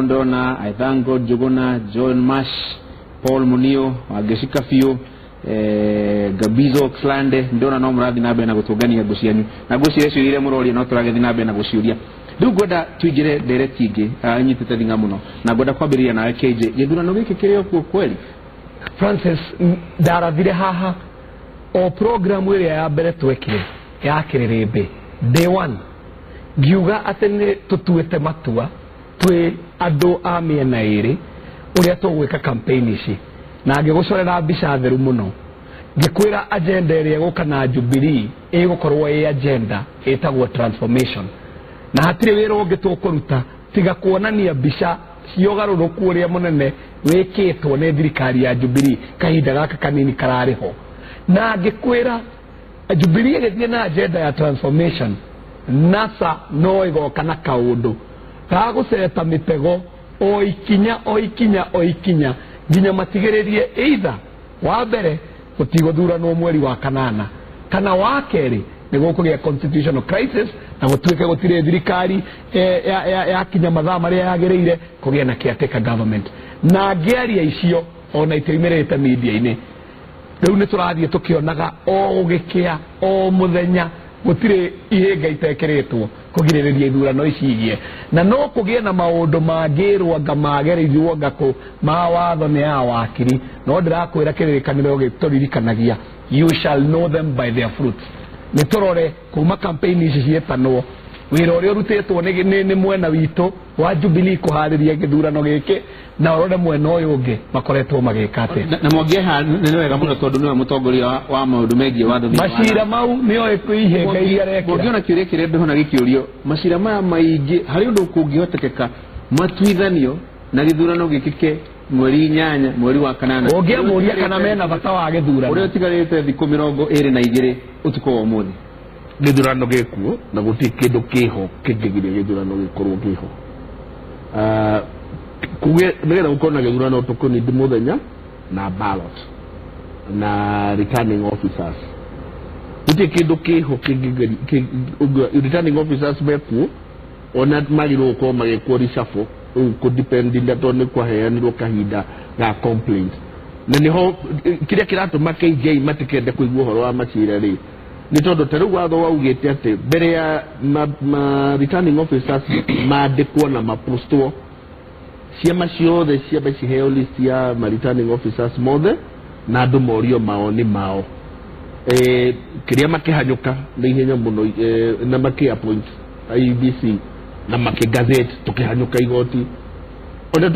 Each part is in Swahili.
Ndona, I thank God Jogona, John Mash, Paul Munio, Ageshika Fio, Gabizo Xlande, Ndona no murathi na bena gutugania gucianyu. Na gucire cio ile murori no turagethi na bena guciuria. Riu ngoda tujire direct igi anyitete thinga muno. Na ngoda kwambiriria na KJ. Githurano giki kirio ku kweli. Francis ndarathire haha o program ile ya mbere twekire ya Kiriribe day 1 ngiuga atene tutuete matua twe ando a miena iri uria tugwika campaign ici na ngigucorera mbica theru muno ngikwira agenda iri guka na Jubilee igukorwo e agenda etagwo transformation na hatire wira ungi tukuruta tiga kuonania mbica ciogaruruku uria munene wikitwo ne thirikari ya Jubilee kahinda gaka kanini karariho na ngikwira Jubilee igithie na agenda ya transformation NASA no igoka na kaundu ka guceta mitego o ikinya nginya matigiririe either wa mbere gutigothura no mweri wa kanana kana wa keri niguo kugia constitutional crisis na gutuike gutire thirikari ya kinya mathaa maria yagereire kugia na caretaker government na ngiaria icio ona itirimerete media-ini riu ni turathie tukionaga o ugikia o muthenya gutire ihinga itekeretwo kugiririria ithurano icigie na no kugie na maundu mangirwo anga magereithwo anga ku mawatho ni ya wakiri no ndirakwira kiririkaniro gituririkanagia you shall know them by their fruits ni turore kuma campaign ici cietanwo wira uria urutetwo ni mwena witu wa Jubilee kuhariria githurano giki na urore mwena uyu ungi makoretwo magika ate na mwangeha ni wega muno tondu ni mutongoria wa maundu megie watho macira mau nio ikuihenga iria rekira ungiona kiuria kire ndihona gikiurio macira maya maingi hari undu kungihotekeka matuithanio na githurano gikike mweri 8 mweri wa kanana ungiamuria kana mena bata wa githurano uria tigarite thiku 22 utuko wa umuthi githurano gikuo na guti kindu kiho kingigiria githurano gikorwo kiho kuge megera gukona githurano tukoni ndi muthenya na ballot na returning officers guti kindu kiho kingigiria returning officers beku ona magiro ko magekwo reshuffle ku depending that on kwa heanirwo kahinda ga complaint na niho kiria kiratuma KJ matikende kuigua horo wa macira ri ni tondu taru watho waugite ati mbere ya returning officers mandikwo na mapostwo ciama ciothe ciambe ciheo list ya returning officers mothe na andu morio maoni mao kiria makihanyuka na ihenya muno na makiappoint IEBC na makigazette tukihanyuka igoti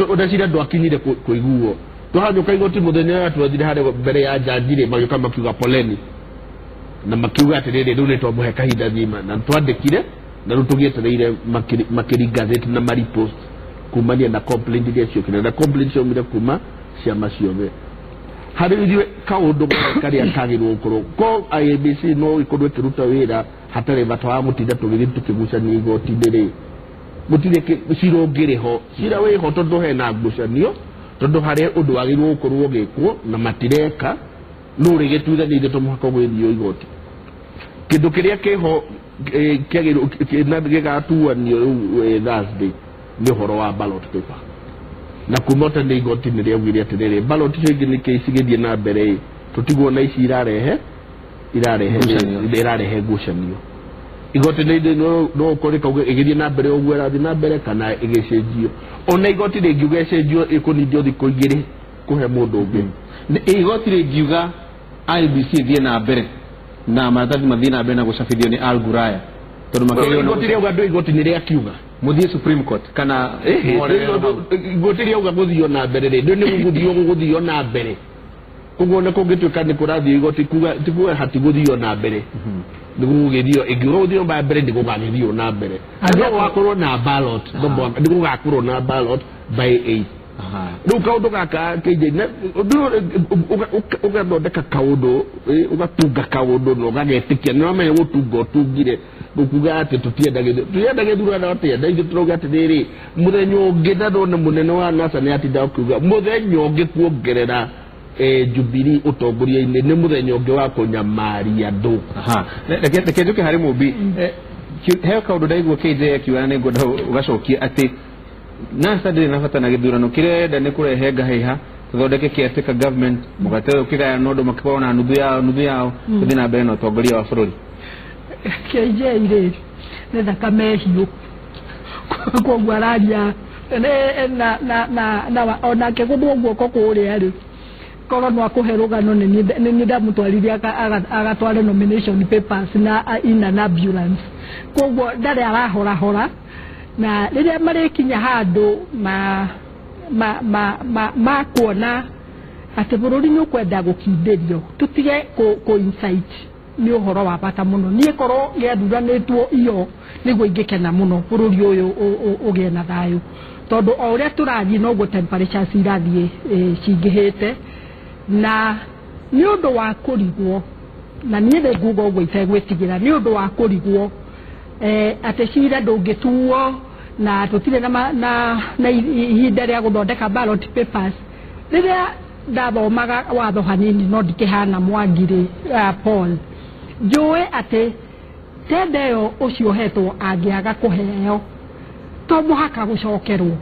ona cira ndwakinyire kuiguo tuhanyuka igoti muthenya twathire hare mbere ya jajire magioka makiuga poleni na makiuga atiriri riu nitwamuhe kahinda thima na twandikire na riu tugietereire makiri gazette na maripost kumania na complaint iria ciokire na complaint ciomire kuma ciama ciothe hari ithuĩ kaundu karia kagirwo gukorwo ko IEBC no ikorwo ikiruta wira hatari bata wa mutinda tugithii tukigucania igoti-inĩ ri mutire cirongiriho cira wiho tondu hena ngucanio tondu hari undu wagirwo gukorwo gikwo na matireka no rigituithanire tumuhaka gwithio igoti kindu kiria kiho kiagirwo gigatuanio Thursday ni horo wa ballot paper na kumota ni igoti ni riaugire atiriri ballot paper ni kisigithie na mbere tutigwo na ici irarehe ngucanio igoti ni no koreka igithie na mbere ogwo rathi na mbere kana igicenjio ona igoti ringiuga icenjio ikunithio thikũ igĩrĩ kuhe mundu ungi igoti ringiuga IEBC thie na mbere na maratathi mathie na mbere na gucabithio ni Al Ghuraya tondu makĩrĩo igoti riauga andu igoti ni riakiuga muthie Supreme Court kana igoti riauga guthio na mbere ri ni guthio na mbere kugo ne kungituika ni kurathio igoti kuga tikuga hati guthio na mbere niguthio igiguthio na mbere ndigugagithio na mbere ando wakorwo na ballot ndigugakorwo na ballot by 8 riu kaundu gaka KJ ugathondeka kaundu ugatunga kaundu no gagetikia no amenye gutunga utungire gukuga ati tutienda githurano atia ndaithu turoga atiriri muthenya ungi na ndona munene wa NASA ni atinda kuga muthenya ungi kuongerera Jubilee utongoria-ini ni muthenya ungi wa kunyamaria andu reke njuke hari mumbi heo kaundu ndaigua KJ akiuga ni ngwenda ugacokia ati NASA ndiri nafatana githurano kirenda ni kurehe gahiha tuthondeke kiateka government mugate ukigaya nondo makibona nuthu yao kuthi na mbere no tongoria wa bururi keje ile nenda kamehiyo kwa gwararia na ona ke gudwo ko kuri ari kono no akuherugano ni ndamutwariria agatware nomination papers na in an ambulance kogwo ndare arahora na riria marikinya handu ma kuona ati bururi ni ukwenda gukinderio tutige ko insight ni uhoro wa bata muno ni korwo giathuranitwo iyo niguo ingikena muno bururi uyu ugie na thayu tondu o uria turathie noguo temperatures irathie cingihite na ni undu wa kurigwo na nie de ngugo uguo itegwitigira ni undu wa kurigwo ati cira ndungituo na tutire na ihinda ria guthondeka ballot papers riria ndathomaga watho hanini no ndikihana Mwangire Paul njue ati tendeo ucio hetwo angiaga kuheo to muhaka gucokerwo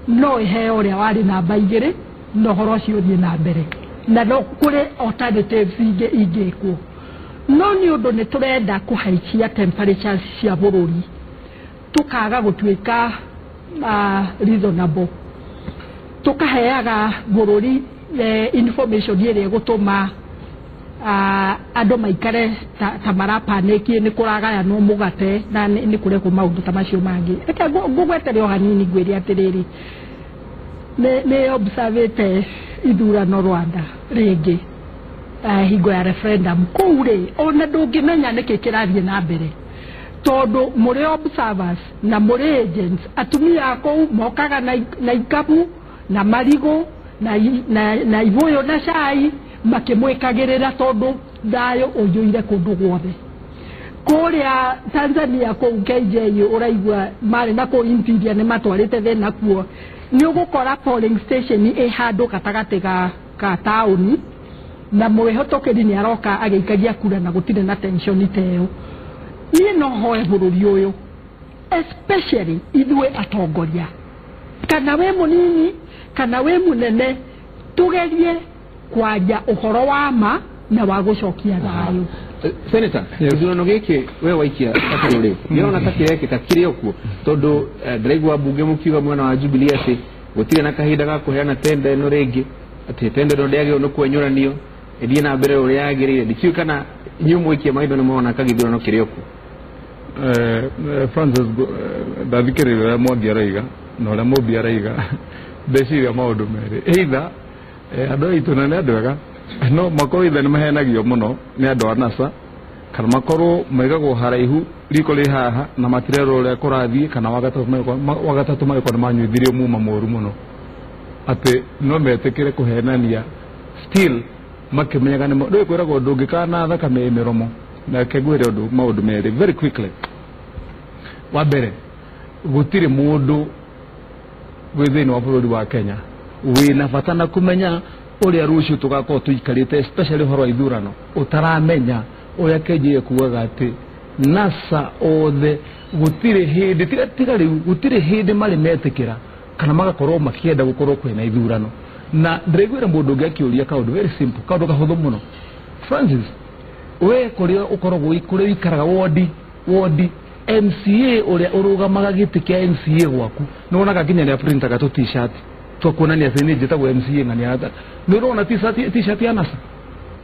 no iheo uria wari namba 2 no horo cio thie na mbere na no kuri alternatives ingikwo no ni undu ni turenda kuhaicia temperatures cia bururi tukaga gutuika reasonable tukaheaga bururi information ire gutuma andu maikare ta marapaniki ni kuragaya no mugate na ni kure ku maundu ta macio mangi eka ngugwetere o hanini ngwiri atiriri ne observate ithurano Rwanda ringi hingo ya referendum kure ona ndungimenya niki kirathie na mbere tondu muri observers na muri agents atumia ako mokaga na ikabu na marigo na ivoyo na cai makimwikagirira tondu thayo uyuire kundu guothe kuria Tanzania ko KJ uraigwa mari na ko interior ni matwarite thina kuo ni ugukora polling station i handu katagati ka tauni na mwihotokeri ni aroka agikagia kura na gutire na tension teo ni no hoe bururi uyu especially idwe atongoria kana we munini kana we munene tugerie kwaja uhoro wa ma na wa gucokia thayo Senator ithurano giki we waikia atururi ndirona takireke takirio kuo tondu ndiraigwa bunge mukiuga mwana wa Jubilee ati gutire na kahinda ga kuheana tende no ringi ati tende no ndiagio no kwenyuranio edie na mbere uria yagirire ndikiu kana nyumu ikia maido ni mona kagithurano kirio kuo Francis ndathikirira Mwangi araiga no ria Mumbi araiga ndeciria maundu meri either andu aitu na andu ega no makorwo ithe ni mahenagio muno ni andu a NASA kana makorwo maigagwo haraihu riko ri haha na matirero uria kurathie kana wagatatu magiko ni manyuithirio muma moru muno ati no metikire kuhenania still makimenyaga ni ndu kwiragwo ndungikana thakame miromo na kegwire undu maundu meri very quickly wa mbere gutire mundu gwithini wa bururi wa Kenya wina bata na kumenya uria rucio tugakorwo tuikarite especially horo ithurano utaramenya uria keje kuwaga ati NASA othe gutire hindi tiga riu gutire hindi mari metikira kana magakorwo makienda gukorwo kwina ithurano na ndregwira mundu ngiakiuria kaundu very simple kaundu kahuthu muno Francis we kuria ukoragwo ikure ikaraga wodi MCA uria urugamaga giti kia MCA gwaku nona kinya ni printer gato t-shirt twakuonania ati ni njitagwo MCA ngani ata nirona t-shirt ya NASA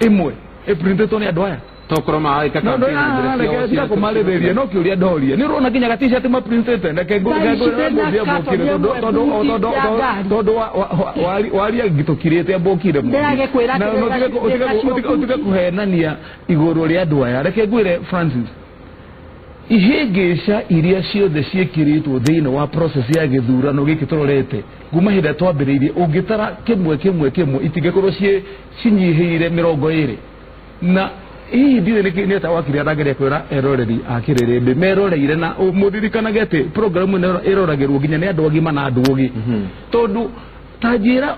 imwe printer ni andu aya tokroma ai kaka ndio ko maleberia no kiuria doria nirona kinya ga t-shirt ma printer na kego todo wali agitokirete abokire mu na utiga kuhenania iguru ria andu aya reke ngwire Francis ihegesha iria ciothe ciekiritwo thiini wa process ya githurano giki turorete guma hinda twambiriirie ungitara kimwe itingekorwo cinyihire 20 na hii ndire ni ta wakiri aragere kwira eroreri akirere mbe meroreire na muthirikanage ati program ino iroragirwo ginya ni andu agima na andu ugi tondu tajira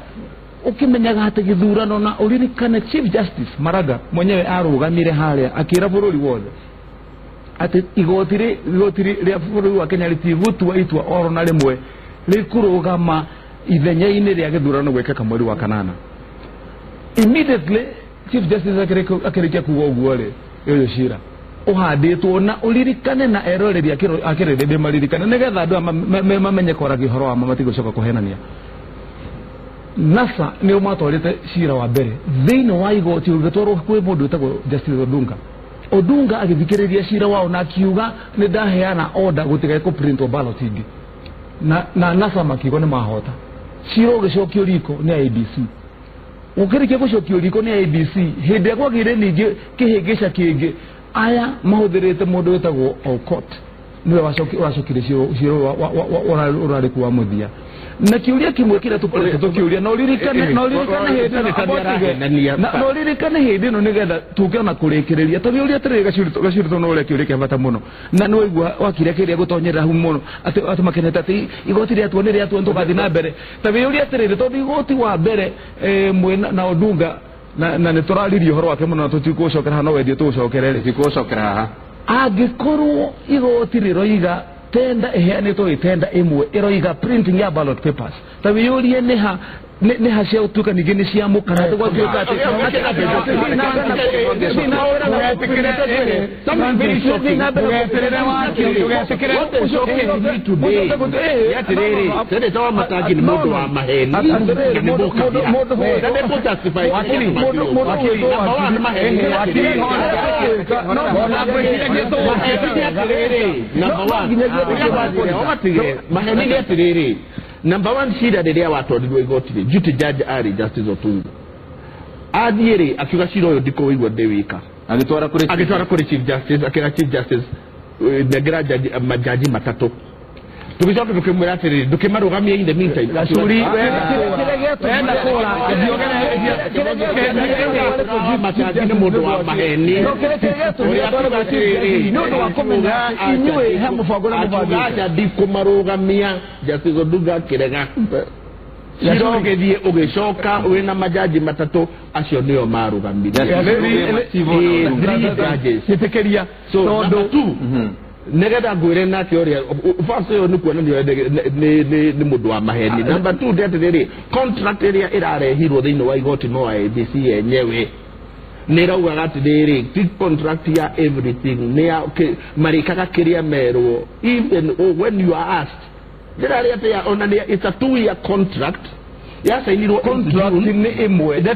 ukimenyaga ati githurano na uririkane Chief Justice Maraga mwenyewe arugamire haria akira bururi wothe ati igotiri ria bururi wa Kenya riti gutua itwa oro na rimwe rikurugama ithenya-inĩ rĩa gĩthurano gwĩkĩka mweri wa kanana. Immediately Chief Justice akĩrĩkia kuga ũguo rĩ ũyũ cira ũhandĩtwo na ũririkane na eroreri akĩrĩrĩmbĩ maririkane nĩgetha andũ mamenye kwaragia ũhoro wa matigũcoka kũhenania. NASA nĩo matwarĩte cira wa mbere thĩinĩ wa igoti ũgĩtwarwo kwĩ mũndũ wĩtagwo Justice Odunga agĩthikĩrĩria cira wao na akiuga nĩ ndaheana order gũtigae kũprintwo ballot ingĩ na NASA makiuga nĩ mahota. Cira ũgĩcokio riko nĩ IEBC. Ũkĩrĩkia gũcokio riko nĩ IEBC hĩndĩ ĩrĩa gwagĩire ningĩ kĩhĩngĩca kĩngĩ aya mahũthĩrĩte mũndũ wĩtagwo Okot nĩwe wacokire cira ũrarĩ kuwa mũthia. Na kiuria kimwe kira tukiuria no ririkane hĩndĩ ĩno nĩgetha tũkĩona kũrĩkĩrĩria tũgĩuria tĩrĩ gacirito no ũrĩa kĩuria kĩa bata mũno na nĩ waigua wakire kĩrĩa gũtonyerera hau mũno atĩ makenete atĩ igoti rĩatua nĩ rĩatua tũgathiĩ na mbere ta wĩuria tĩrĩ tondũ igoti wa mbere mwena na Odunga na nĩ tũraririe ũhoro wake mũno na tũtikũcokera haha no wendie tũgũcokere tũtikũcokera haha angĩkorwo igoti rĩroiga tenda iheanĩtwo tenda ĩmwe ĩroiga printing ya ballot papers ta wĩyũrie nĩ ha cia ũtuĩka ningĩ nĩ cia mũkana tũgatuĩka Number one, shida rĩrĩa watwarirwo igoti-rĩ duty judge ari Justice Otunga athiĩ-rĩ akiuga cira ũyũ ndikũwĩigua ndĩ wika agĩtwara kũrĩ Chief Justice akĩra Chief Justice nengera majaji matatũ tũgĩcoka tũkĩmwĩra atĩrĩrĩ ndũkĩmarũgamie in the meantime majaji nĩ mũndũ wa maheni akiuga ndikũmarũgamia Justice Odunga akĩrega gĩthiĩ ũgĩcoka wĩna majaji matatũ acio nĩo marũgamire negetha ngwĩre nake ũrĩa first ũyũ nĩ kuonania nĩ mũndũ wa maheni. Number two nĩ atĩrĩrĩ contract ĩrĩa ĩrarehirwo thĩinĩ wa igoti no IEBC yenyewe nĩ ĩraugaga atĩrĩrĩ ti contract ya everything nĩ ya marĩkaga kĩrĩa merwo even when you are asked ndĩrarĩ atĩ ya onania it's a 2-year contract yasainirwo contract nĩ ĩmwe the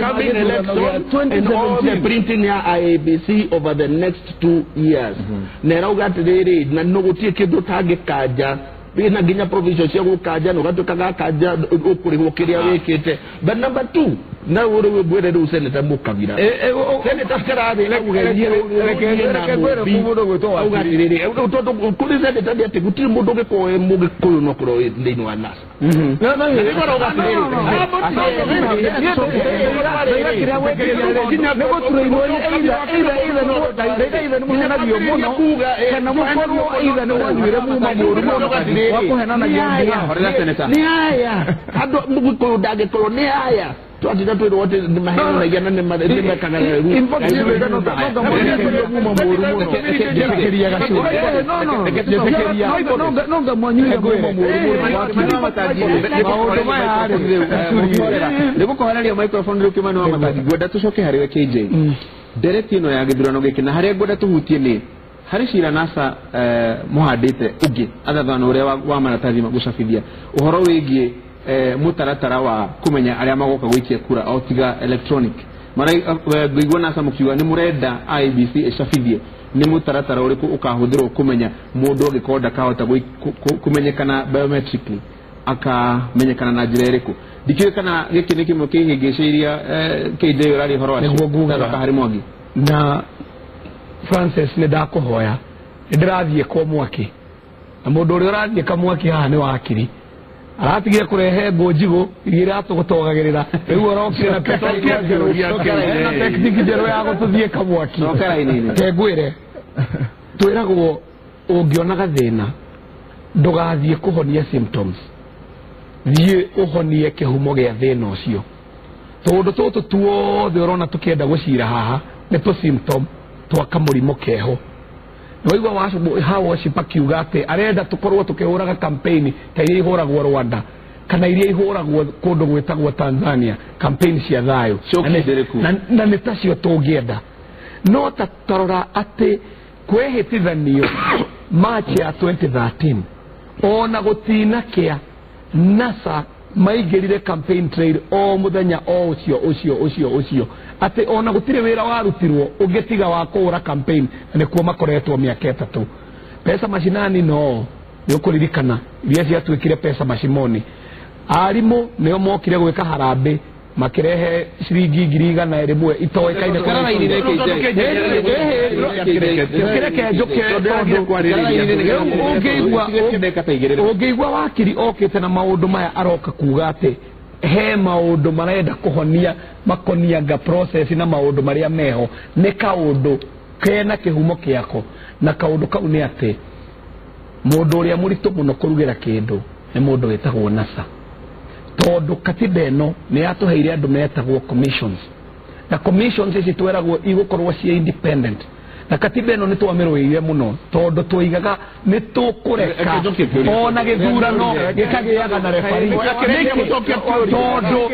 coming election and all the printing ya IEBC over the next 2 years na ĩrauga atĩrĩrĩ na no gũtirĩ kĩndũ tangĩkanja na nginya provision cia gũkanja na ũgatuĩka kanja ũkũrĩhwo kĩrĩa wĩkĩte. But number 2 na ũrĩ bwere rĩu seneta Mũkabira seneta karathĩ kũrĩ seneta nĩ atĩ gũtirĩ mũndũ ũngĩkorwo mũgĩkũyũ no kũrwo thĩinĩ wa NASA nĩ haya andũ mũgĩkũyũ ndangĩkorwo nĩ haya tuatina twĩrwo wote nĩ maheni na igana nĩ mekaga nĩgũkohereria microphone rĩu Kimani wa Matangi ngwenda tũcoke harĩwe KJ direct ĩno ya gĩthurano gĩkĩ na harĩa ngwenda tũhutie nĩ harĩ cira NASA mũhandĩte ũngĩ athathana ũrĩa wa maratathi gũcabithia ũhoro wĩgiĩ mũtaratara wa kũmenya arĩa magoka gũikia kura o tiga electronic ngũigua NASA mũkiuga nĩ mũrenda IEBC ĩcabithie nĩ mũtaratara ũrĩkũ ũkahũthĩrwo kũmenya mũndũ ũngĩkorwo ndakahota kũmenyekana biometrically akamenyekana na njĩra ĩrĩkũ ndikĩũĩ kana gĩkĩ nĩ kĩmwe kĩhĩngĩcĩiria KJ ũrarĩ ũhoro wacio harĩ Mwangi na Francis nĩ ndakũhoya nĩ ndĩrathiĩ kwa mwaki na mũndũ ũrĩa ũrathiĩ kamwaki haha nĩ wakiri aratigire kurehe ngũnjigũ iria tũgũtogagĩrĩra rĩu ũrokire na tekniki njerũ ya gũtũthiĩ kamwaki kengwĩre twĩragwo ũngĩona gathĩna ndũgathiĩ kũhonia symptoms thiĩ ũhonie kĩhumo gĩa thĩna ũcio tondũ tũtũ tuothe ũrona tũkĩenda gũcira haha nĩ tũ symptom twa kamũrimũ keho no igwa wacu hawo cipakiuga ati arenda tukorwo tukihuraga campaign ta iria ihuragwo Rwanda kana iria ihuragwo kundu gwetagwo Tanzania, campaign cia thayo na nĩ tacio tũngĩenda. No ta tarora ati kwehitithanio March ya 2013 ona gutina kia NASA maigirire campaign trail o muthenya o ucio ati ona gutire wira warutirwo ungetiga wa kuura campaign ne kuo makoretwo miaka 3 pesa mashinani no ni ukuririkana iria ciatwikire pesa mashimoni arimu nio mokire gwika harambe makirehe ciringi 100,000 itoekaine kana irire ungeigwa wakiri okite na maundu maya aroka kuga ati he maundu marenda kuhonia makonianga process na maundu maria meho ni kaundu kena kihumo kiako na kaundu kau ni ati mundu uria muritu muno kurugira kindu ni mundu wetagwo NASA. Tondu katiba ino ni yatuheire andu metagwo commissions na commissions ici tweragwo igukorwo cia independent na katiba ino ni twamirũire muno tondu twigaga ni tukureka ona githurano gikagiaga na referee tondu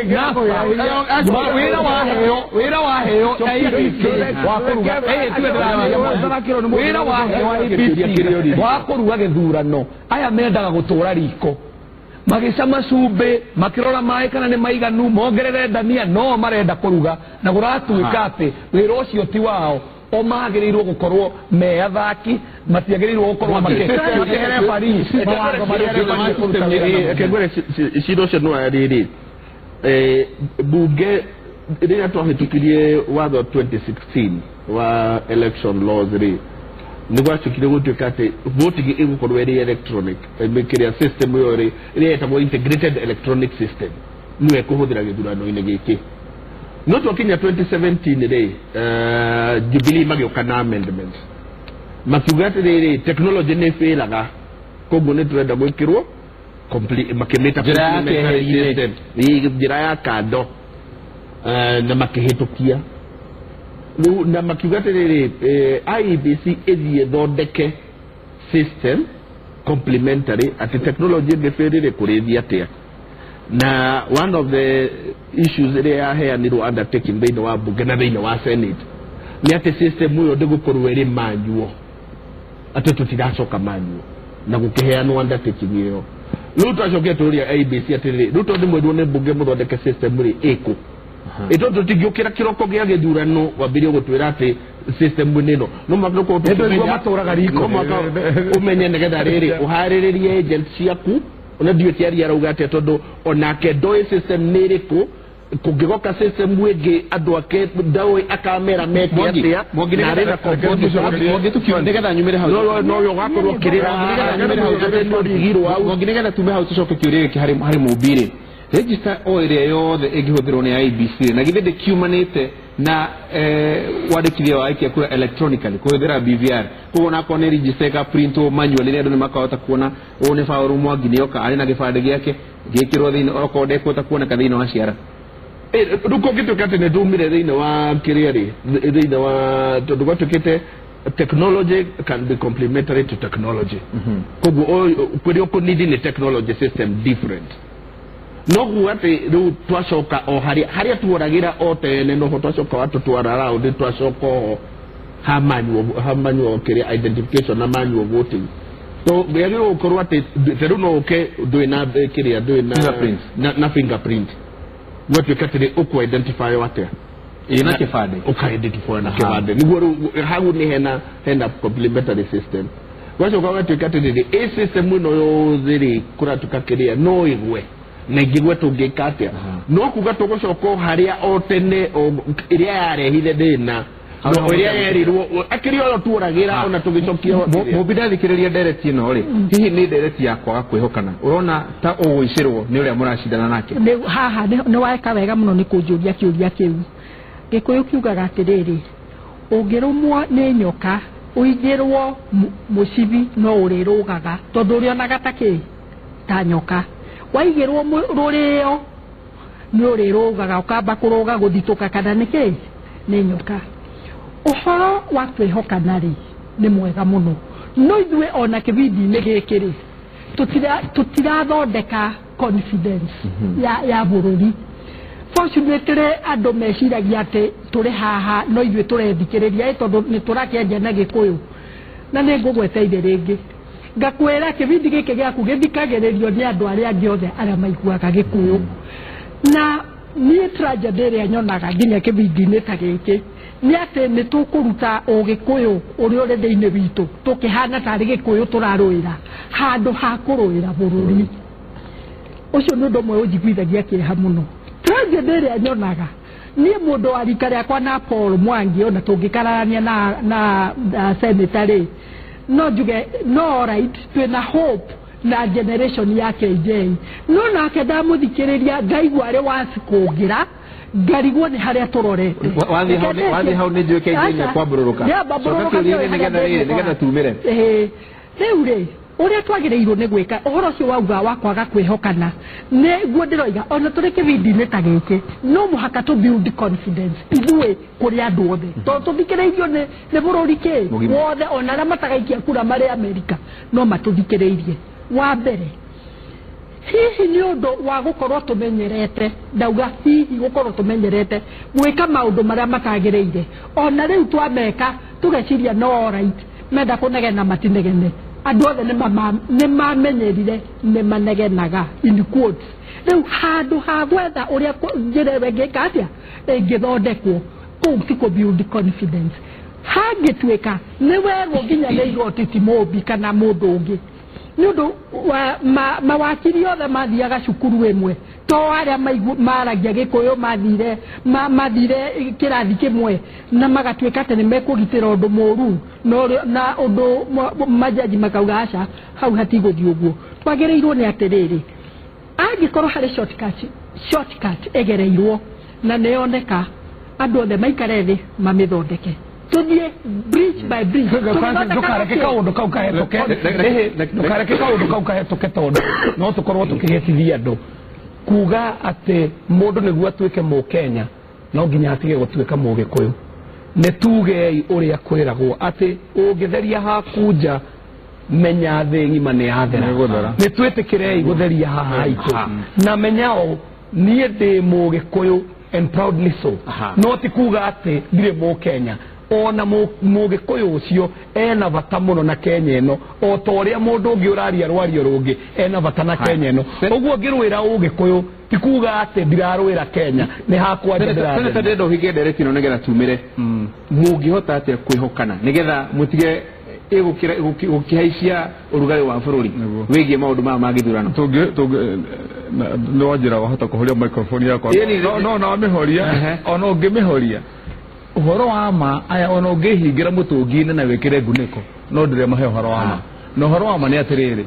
wira waheo wakuruga githurano aya mendaga gutura riko magisama sube makirora mai kana ni maiganu mongerere ndania no marenda kuruga na guratuika ati wira ucio ti wao o magirirwo gukorwo me athaki matiagirirwo gukorwo makehere Paris mawango maria kengwere cido cio no ariri bunge rĩrĩa twahĩtũkirie watho 2016 wa election laws nigwacukire gutuika ati voting igukorwo iri electronic mikiria system yo iri etagwo integrated electronic system niwe kuhuthira githurano-ini giki no twakinya 2017 ri Jubilee magioka na amendments makiuga ati technology ni fairaga koguo ni turenda gwikirwo complete makimeta system njira ya kando na makihitukia na makiuga ati IEBC ithie thondeke system complementary ati technology ngeferire kurithia atia na one of the issues ire yaheanirwo undertaking thĩinĩ wa bunge na thĩinĩ wa senate ni ati system uyo ndigukorwo iri manual ati tutiracoka manual na gukiheanwo undertaking iyo riu twacokia turia IEBC ati riu tondu mwirwo ni bunge muthondeke system ri iko ito tutingiukira kiroko gia githurano wambirie gutwira ati system nino no mathoko maturaga riko umenye negetha riri uhariririe agent ciaku ona dio tiari arauga ati tondu onake ndoi system niriku kungigoka system wingi andu ake ndawe akamera meti atia na rira kongi tukio negetha nyumire hau no yo gakorwo kirira nyumire hau ndo rigirwo hau kongi negetha tume hau tucoke kiurie ki hari mubire register o area yothe ingihũthĩrwo nĩ IEBC na githĩ ndĩkiumanĩte na wandĩkithia wa aikia kura electronically kũhũthĩra BVR koguo nakorwo nĩ register ka print manual nĩ andũ nĩ makahota kuona ũũ nĩ Paul Mwangi nĩoka arĩ na gĩbandĩ gĩake gĩkĩrwo thĩinĩ okorwo ndekũhota kuoneka thĩinĩ wa ciara rĩu kũngĩtuĩka atĩ nĩ tumire thĩinĩ wa kĩrĩa rĩ thĩinĩ wa tondũ gwatuĩkĩte technology can be complementary to technology koguo kũrĩa ũkũnidi nĩ technology system different no guate ru twacoka o haria tuoragira o tene no twacoka watu twara round twacoka hamanyu kire identification na manual voting so bero ukorwa te teru no ke do na kire do na fingerprint what you katire uko identify wate ina kifade uka identify na kifade niguo hagu ni hena complementary system wacoka watu katire a system no yo thiri kura tukakiria no igwe na igwe tungikatia no kuga tugucoka haria o tene iria yarehire thina no iria yerirwo akiri o tuuragira ona tugicokia mubida thikiriria direct ino ri hihi ni direct yakwa kwihokana urona ta uguicirwo ni uria muracindana nake haha ni waeka wega muno ni kunjuria kiuria kiu gikuyu kiugaga atiriri ungirumwo ni nyoka uigirwo mucibi no urirugaga tondu uri ona gataki ta nyoka waigirwo rurio ni urirugaga ukamba kuruga guthituka kana niki ni nyoka uhoro wa kwihokana ri nĩ mwega mũno no ithuĩ ona kĩbindi-inĩ gĩkĩ tutirathondeka confidence ya bũrũri fortunately andũ meciragia atĩ tũrĩ haha no ithuĩ tũrethikĩrĩria tondũ nĩ tũrakĩenja na Gĩkũyũ na nĩ ngũgweteire rĩngĩ ngakwĩra kĩbindi gĩkĩ gĩaku gĩthikagĩrĩrio nĩ andũ arĩa angĩ othe arĩa maiguaga Gĩkũyũ na niĩ tragedy ĩrĩa nyonaga nginya kĩbindi-inĩ ta gĩkĩ nĩ atĩ nĩ tũkũruta Ũgĩkũyũ ũrĩa ũrĩ thĩinĩ witũ tũkĩhana tarĩ Gĩkũyũ tũrarũĩra handũ ha kũrũĩra bũrũri ũcio nĩ ũndũ ũmwe ũnjiguithagia kĩeha mũno tragedy ĩrĩa nyonaga niĩ mũndũ wa rika rĩakwa na Paul Mwangi ona tũngĩkararania na senator no njuge no alright twĩna hope na generation ya KJ no nake ndamũthikĩrĩria ngaigua arĩ wacikũngira ngarigwo nĩ harĩa tũrorete wathi hau nĩ njũĩ KJ nĩ kwambũrũrũka coka kĩũria nĩgetha tumĩre rĩu rĩ ũrĩa twagĩrĩirwo nĩ gwĩka ũhoro ũcio wauga wa kwaga kwĩhokana nĩguo ndĩroiga ona tũrĩ kĩbindi-inĩ ta gĩkĩ no mũhaka tũ build confidence ithuĩ kũrĩ andũ othe tondũ tũthikĩrĩirio nĩ bũrũri kĩ wothe ona arĩa matagaikia kura marĩ Amerika no matũthikĩrĩirie wa mbere hihi nĩ ũndũ wa gũkorwo tũmenyerete ndauga hihi gũkorwo tũmenyerete gwĩka maũndũ marĩa matagĩrĩire ona rĩu twameka tũgeciria no alright menda kũnegena matinegene andũ othe nĩ mamenyerire nĩ manegenaga in quotes rĩu handũ ha gwetha ũrĩa njĩra ĩngĩka atĩa ĩngĩthondekwo kũu ti kũ build confidence hangĩtuĩka nĩ werwo nginya nĩ igoti ti Mũmbi kana mũndũ ũngĩ nĩ ũndũ mawakiri othe mathiaga cukuru ĩmwe to arĩa maragia Gĩkũyũ mathire kĩrathi kĩmwe na magatuĩka atĩ nĩ mekũgitĩra ũndũ mũũru na ũndũ majaji makauga aca hau hatigũthiĩ ũguo twagĩrĩirwo nĩ atĩrĩrĩ angĩkorwo harĩ shortcut ĩgereirwo na nĩyoneka andũ othe maikare thĩ mamĩthondeke tũthiĩ bridge by bridge ndũkareke kaũndũ kau kahĩtũke tondũ no tũkorwo tũkĩhĩtithia andũ kuga atĩ mũndũ nĩguo atuĩke Mũkenya no nginya atige gũtuĩka Mũgĩkũyũ nĩ tugei ũrĩa kwĩragwo atĩ ũngĩtheria hakunja menya thĩ ng'ima nĩ yathera nĩ twĩtĩkĩrei gũtheria haha haitũ na menya o niĩ ndĩ Mũgĩkũyũ and proudly so no ti kuga atĩ ndirĩ Mũkenya ona Mũgĩkũyũ ũcio ena bata mũno na Kenya ĩno o ta ũrĩa mũndũ ũngĩ ũraria rwario rũngĩ ena bata na Kenya ĩno ũguo ngĩrũĩra Ũgĩkũyũ ti kuga atĩ ndirarũĩra Kenya nĩ hakwa ndĩrenda ndĩrenda ũhige ndereti ĩno nĩgetha tumĩre mũngĩhota atĩa kwĩhokana nĩgetha mũtige gũkĩhaicia ũrugarĩ wa bũrũri wĩgiĩ maũndũ maya ma gĩthurano no njĩra wahota kũhoria microphone yakwa no wamĩhoria ona ũngĩmĩhoria ũhoro wa ma aya ona ũngĩhingira mũtũngi-inĩ na wĩkĩre ngunĩko no ndĩrĩ mahe ũhoro wa ma na ũhoro wa ma nĩ atĩrĩrĩ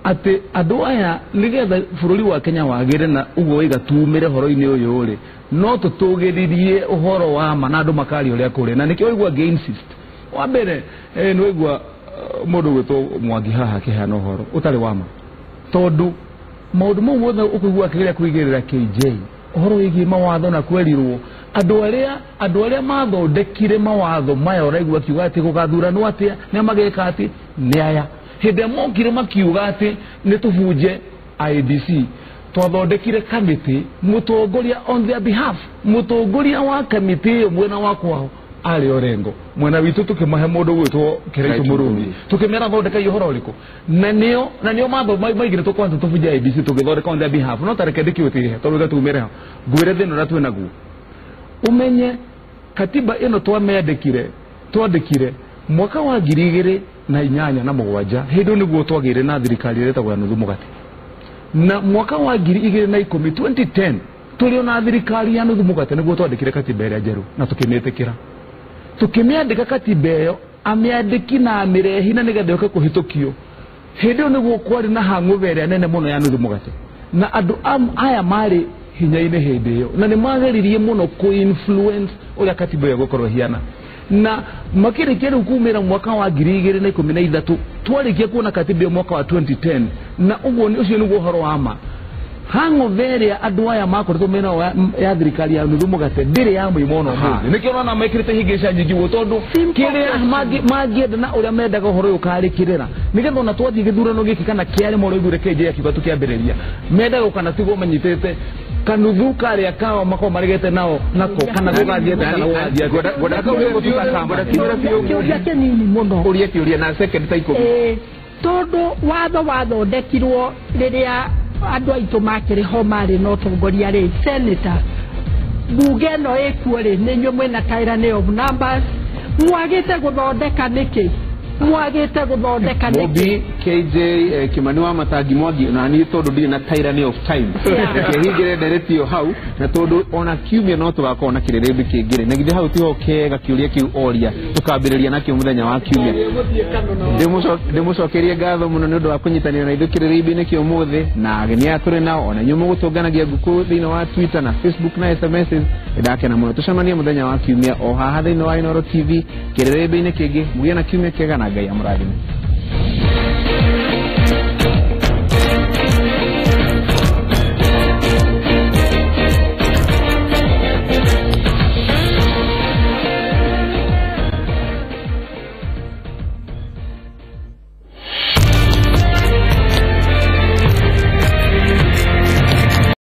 atĩ andũ aya nĩgetha bũrũri wa Kenya wagĩre na ũguo igatumĩre ũhoro-inĩ ũyũ rĩ no tũtũgĩririe ũhoro wa ma na andũ makaria ũrĩa kũrĩ na nĩkĩo ũigua insist wa mbere nĩ ũigua mũndũ gwĩtwo Mwangi haha akĩheana ũhoro ũtarĩ wa ma tondũ maũndũ mau mothe ũkũigua akĩgeria kũigĩrĩra KJ ũhoro wĩgiĩ mawatho na kwerirwo andũ arĩa mathondekire mawatho maya ũraigua akiuga atĩ gũgathuranwo atĩa nĩ mageka atĩ nĩ aya hĩndĩ mokire makiuga atĩ nĩ tũbunje IEBC twathondekire kamĩtĩ mũtongoria on their behalf mũtongoria wa kamĩtĩ ĩyo mwena wa kwao arĩ Orengo mwena witũ tũkĩmahe mũndũ gwĩtwo Kĩraitũ Mũrũngi tũkĩmera thondeka ũhoro ũrĩkũ na nĩo maigĩrĩtwo kwanza tũbunje IEBC tũgĩthondeka on their behalf no tareke ndĩkĩũtĩhe tondũ gatũmĩre ha ngwĩre thĩna ũrĩa twĩ naguo umenye katiba ĩno twandĩkire mwaka wa 2008 na 7 hĩndĩ nĩguo twagĩire na thirikari ĩretagwo ya nuthu mũgate na mwaka wa 2010 2010 tũrĩ na thirikari ya nuthu mũgate nĩguo twandĩkire katiba ĩrĩa njerũ na tũkĩmĩtĩkĩra tũkĩmĩandĩka katiba ĩyo amĩandĩki na amĩrehi na nĩgetha yoke kũhĩtũkio hĩndĩ nĩguo kwarĩ na hang'over ĩrĩa nene mũno ya nuthu mũgate na andũ aya marĩ hinya-inĩ hĩndĩ ĩyo na nĩ mageririe mũno kũ-influence ũrĩa katiba ĩyo gũkorwo hiana na makĩrĩkia rĩu kumĩra mwaka wa 2013 twarĩkia kuona katiba ĩyo mwaka wa 2010 na ũguo ũcio nĩguo ũhoro wa ma hangover ya andũ aya makoretwo mena ya thirikari ya nuthu mũgate ndĩrĩ ya mũimono mũthĩ nĩkĩo ũrona mekĩrĩte hĩngĩca nyingĩ guo tondũ kĩrĩa mangĩenda na ũrĩa mendaga ũhoro ũyũ ũkarĩkĩrĩra nĩgetha ona twathiĩ gĩthurano gĩkĩ kana kĩarĩ moro igũre kĩnjĩ akiuga tũkĩambĩrĩria mendaga kana tigwo manyitĩte kanuthu karĩa kao mako maregete nao nako kana gũgathiĩte kana kĩũria kĩnini mũno ũria kĩũria na second ta ikũmi tondũ watho wathondekirwo rĩrĩa andũ aitũ makĩrĩ ho marĩ na ũtongoria rĩ senator mbunge ĩno ĩkuo rĩ nĩ inyuĩ mwĩna tyranny of numbers mwagĩte gũthondeka nĩkĩ Mobi KJ Kimani wa Matangi Mwangi na ni tondu ndi na tyranny of time kehingire nderetio hau na tondu ona kiumia no tugakona kirerembe kingire na githe hau tiho kega kiuria kiu oria tukambiriria nakio muthenya wa kiumia ndimucokerie ngatho muno ni undu wa kunyitanira na ithu kirerembe-ini kio muthi na ageni aturi nao ona nyumu gutunganagia nguku thiini wa Twitter na Facebook na SMS ndakena muno tucemanie muthenya wa kiumia o haha thiini wa Inooro TV kirerembe-ini kingi mugie na kiumia kega na Ngai amurathime.